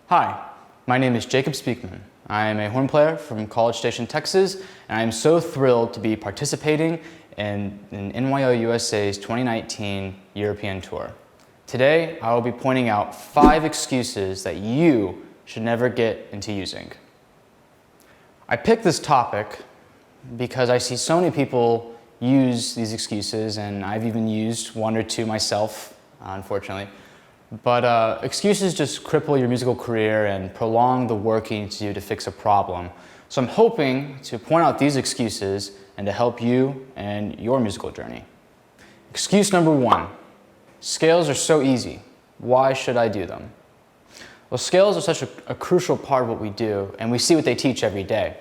Hi, my name is Jacob Speakman. I am a horn player from College Station, Texas, and I am so thrilled to be participating in NYO-USA's 2019 European Tour. Today, I will be pointing out 5 excuses that you should never get into using. I picked this topic because I see so many people use these excuses, and I've even used 1 or 2 myself, unfortunately. But excuses just cripple your musical career and prolong the work you need to do to fix a problem. So I'm hoping to point out these excuses and to help you and your musical journey. Excuse number 1, scales are so easy. Why should I do them? Well, scales are such a crucial part of what we do, and we see what they teach every day.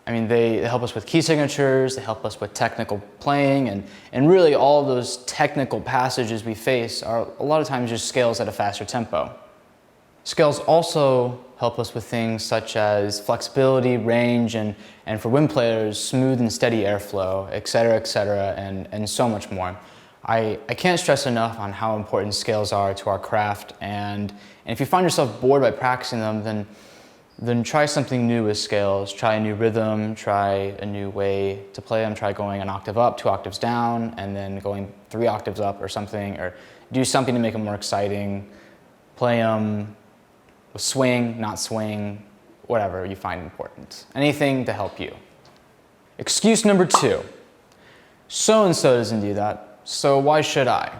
I mean, they help us with key signatures, they help us with technical playing, and really all of those technical passages we face are a lot of times just scales at a faster tempo. Scales also help us with things such as flexibility, range, and for wind players, smooth and steady airflow, etc., and so much more. I can't stress enough on how important scales are to our craft, and if you find yourself bored by practicing them, then try something new with scales. Try a new rhythm, try a new way to play them, try going an octave up, 2 octaves down, and then going 3 octaves up or something, or do something to make them more exciting. Play them with swing, not swing, whatever you find important. Anything to help you. Excuse number 2, so-and-so doesn't do that, so why should I?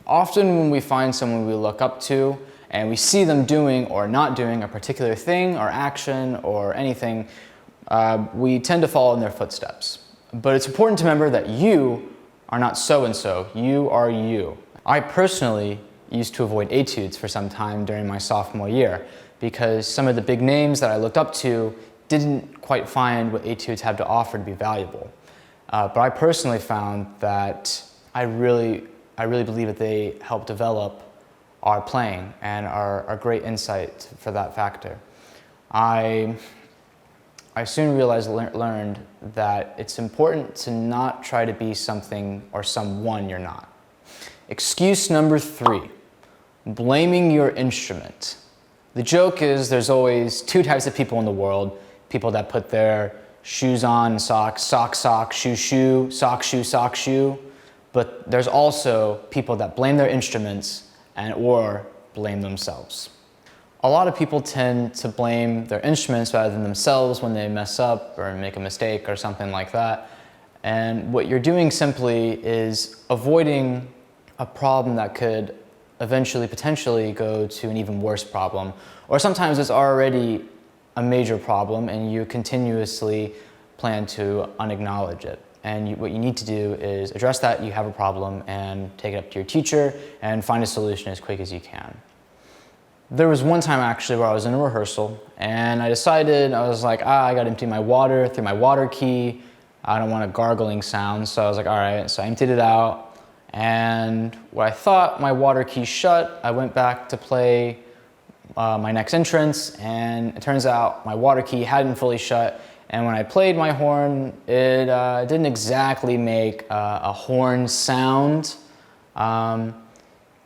Often when we find someone we look up to, and we see them doing or not doing a particular thing or action or anything, we tend to follow in their footsteps. But it's important to remember that you are not so-and-so, you are you. I personally used to avoid Etudes for some time during my sophomore year because some of the big names that I looked up to didn't quite find what Etudes had to offer to be valuable. But I personally found that I really believe that they help develop our playing and our great insight for that factor. I soon learned that it's important to not try to be something or someone you're not. Excuse number 3, blaming your instrument. The joke is there's always 2 types of people in the world: people that put their shoes on, socks, sock, shoe, sock, shoe. But there's also people that blame their instruments or blame themselves. A lot of people tend to blame their instruments rather than themselves when they mess up or make a mistake or something like that. And what you're doing simply is avoiding a problem that could eventually, potentially go to an even worse problem. Or sometimes it's already a major problem and you continuously plan to unacknowledge it. And what you need to do is address that you have a problem and take it up to your teacher and find a solution as quick as you can. There was one time actually where I was in a rehearsal and I decided, I was like, I gotta empty my water through my water key. I don't want a gargling sound, so I was like, all right. So I emptied it out, and when I thought my water key shut, I went back to play my next entrance, and it turns out my water key hadn't fully shut. And when I played my horn, it didn't exactly make a horn sound. And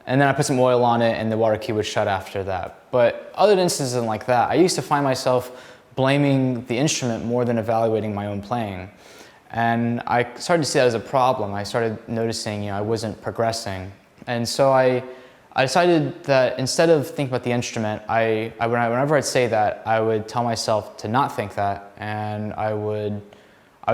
then I put some oil on it and the water key would shut after that. But other instances like that, I used to find myself blaming the instrument more than evaluating my own playing. And I started to see that as a problem. I started noticing, I wasn't progressing. And so I decided that instead of thinking about the instrument, whenever I'd say that, I would tell myself to not think that, and I would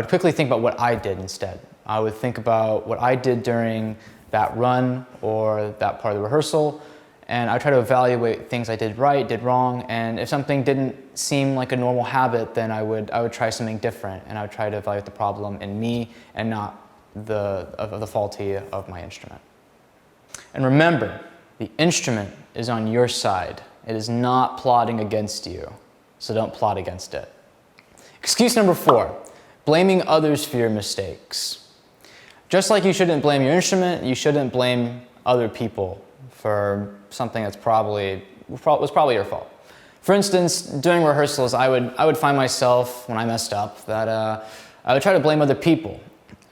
quickly think about what I did instead. I would think about what I did during that run or that part of the rehearsal, and I try to evaluate things I did right, did wrong, and if something didn't seem like a normal habit, then I would try something different, and I would try to evaluate the problem in me and not the faulty of my instrument. And remember, the instrument is on your side. It is not plotting against you, so don't plot against it. Excuse number 4, blaming others for your mistakes. Just like you shouldn't blame your instrument, you shouldn't blame other people for something that's was probably your fault. For instance, during rehearsals, I would find myself, when I messed up, that I would try to blame other people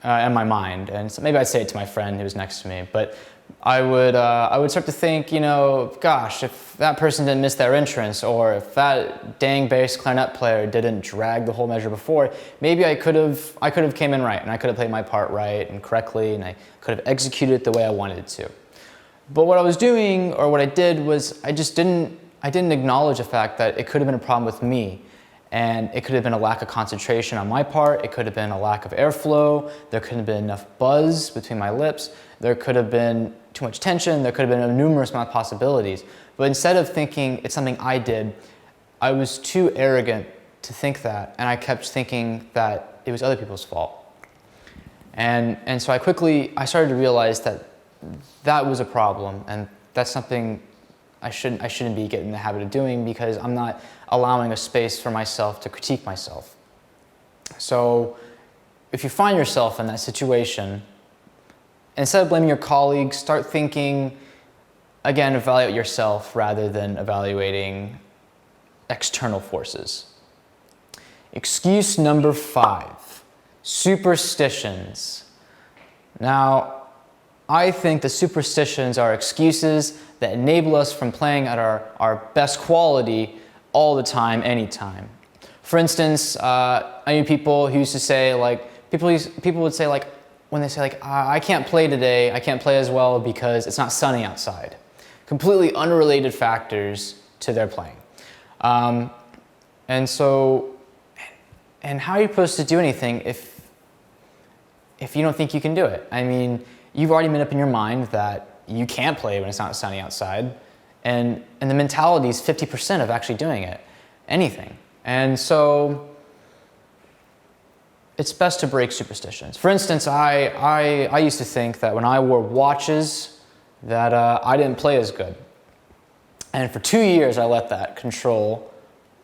in my mind, and so maybe I'd say it to my friend who was next to me, but I would start to think, you know, gosh, if that person didn't miss their entrance, or if that dang bass clarinet player didn't drag the whole measure before, maybe I could have came in right, and I could have played my part right and correctly, and I could have executed it the way I wanted to. But what I was doing, or what I did, was I didn't acknowledge the fact that it could have been a problem with me. And it could have been a lack of concentration on my part, it could have been a lack of airflow, there couldn't have been enough buzz between my lips, there could have been too much tension, there could have been a numerous amount of possibilities. But instead of thinking it's something I did, I was too arrogant to think that, and I kept thinking that it was other people's fault. And so I started to realize that that was a problem, and that's something I shouldn't be getting in the habit of doing, because I'm not allowing a space for myself to critique myself. So if you find yourself in that situation, instead of blaming your colleagues, start thinking, again, evaluate yourself rather than evaluating external forces. Excuse number 5, superstitions. Now, I think the superstitions are excuses that enable us from playing at our best quality all the time, anytime. For instance, I knew people who used to say, like, people would say, like, when they say, like, I can't play today, I can't play as well because it's not sunny outside. Completely unrelated factors to their playing. And how are you supposed to do anything if you don't think you can do it? I mean, you've already made up in your mind that you can't play when it's not sunny outside, and the mentality is 50% of actually doing it, anything. And so it's best to break superstitions. For instance, I used to think that when I wore watches that I didn't play as good. And for 2 years I let that control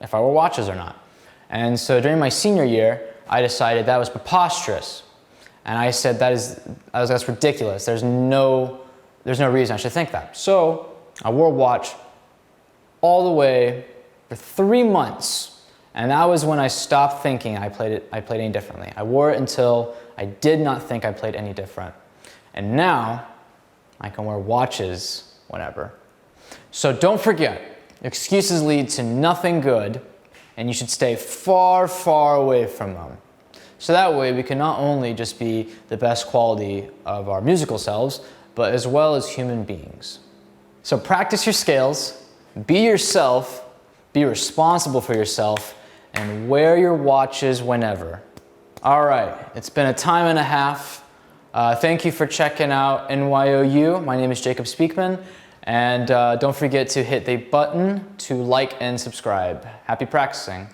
if I wore watches or not. And so during my senior year, I decided that was preposterous. And I said that's ridiculous. There's no reason I should think that. So I wore a watch all the way for 3 months, and that was when I stopped thinking I played any differently. I wore it until I did not think I played any different. And now I can wear watches whenever. So don't forget, excuses lead to nothing good, and you should stay far, far away from them. So that way we can not only just be the best quality of our musical selves, but as well as human beings. So practice your scales, be yourself, be responsible for yourself, and wear your watches whenever. All right, it's been a time and a half. Thank you for checking out NYO-U. My name is Jacob Speakman, and don't forget to hit the button to like and subscribe. Happy practicing.